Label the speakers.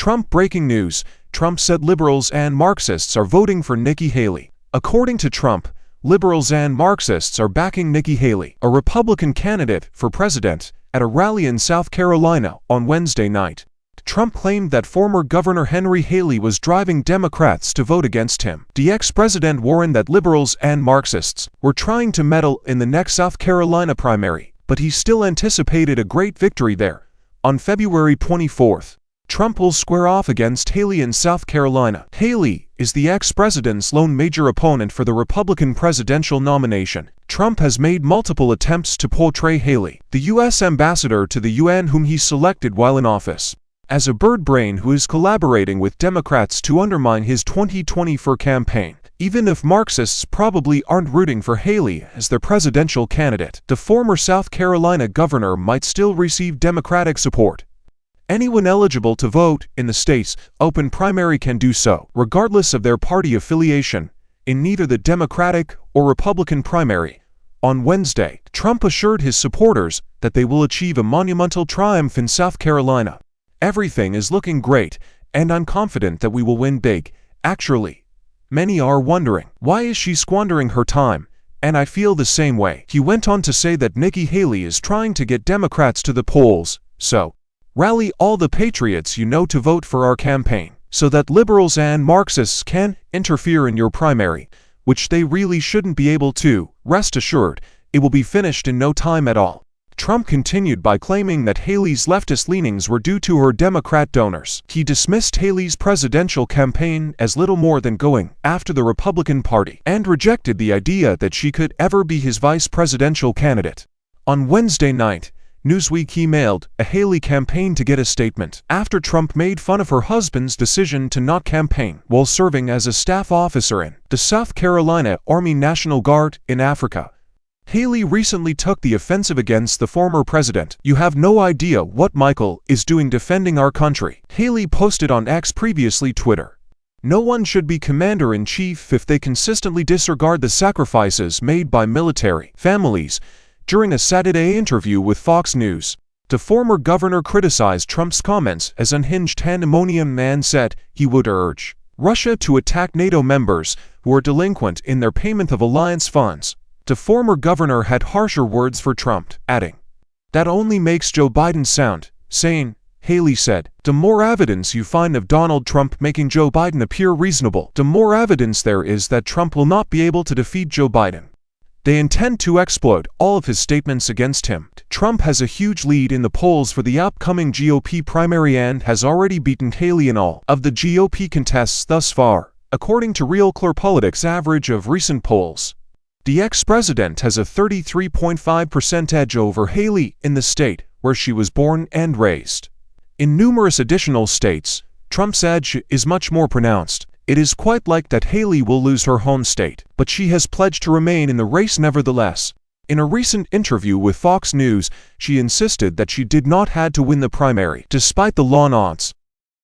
Speaker 1: Trump breaking news. Trump said liberals and Marxists are voting for Nikki Haley. According to Trump, liberals and Marxists are backing Nikki Haley, a Republican candidate for president, at a rally in South Carolina on Wednesday night. Trump claimed that former Governor Henry Haley was driving Democrats to vote against him. The ex-president warned that liberals and Marxists were trying to meddle in the next South Carolina primary, but he still anticipated a great victory there. On February 24th, Trump will square off against Haley in South Carolina. Haley is the ex-president's lone major opponent for the Republican presidential nomination. Trump has made multiple attempts to portray Haley, the U.S. ambassador to the UN whom he selected while in office, as a bird brain who is collaborating with Democrats to undermine his 2024 campaign. Even if Marxists probably aren't rooting for Haley as their presidential candidate, the former South Carolina governor might still receive Democratic support. Anyone eligible to vote in the state's open primary can do so, regardless of their party affiliation, in neither the Democratic or Republican primary. On Wednesday, Trump assured his supporters that they will achieve a monumental triumph in South Carolina. "Everything is looking great, and I'm confident that we will win big. Actually, many are wondering, why is she squandering her time? And I feel the same way." He went on to say that Nikki Haley is trying to get Democrats to the polls, so rally all the patriots you know to vote for our campaign, so that liberals and Marxists can interfere in your primary, which they really shouldn't be able to. Rest assured, it will be finished in no time at all. Trump continued by claiming that Haley's leftist leanings were due to her Democrat donors. He dismissed Haley's presidential campaign as little more than going after the Republican Party, and rejected the idea that she could ever be his vice presidential candidate. On Wednesday night, Newsweek emailed a Haley campaign to get a statement after Trump made fun of her husband's decision to not campaign while serving as a staff officer in the South Carolina Army National Guard in Africa. Haley recently took the offensive against the former president. "You have no idea what Michael is doing defending our country," Haley posted on X, previously Twitter. "No one should be commander-in-chief if they consistently disregard the sacrifices made by military families." During a Saturday interview with Fox News, the former governor criticized Trump's comments as unhinged pandemonium and said he would urge Russia to attack NATO members who are delinquent in their payment of alliance funds. The former governor had harsher words for Trump, adding, "That only makes Joe Biden sound sane." Haley said, "The more evidence you find of Donald Trump making Joe Biden appear reasonable, the more evidence there is that Trump will not be able to defeat Joe Biden. They intend to exploit all of his statements against him." Trump has a huge lead in the polls for the upcoming GOP primary and has already beaten Haley in all of the GOP contests thus far, according to Real Clear Politics' average of recent polls. The ex-president has a 33.5% edge over Haley in the state where she was born and raised. In numerous additional states, Trump's edge is much more pronounced. It is quite like that Haley will lose her home state, but she has pledged to remain in the race nevertheless. In a recent interview with Fox News, she insisted that she did not had to win the primary, despite the long odds.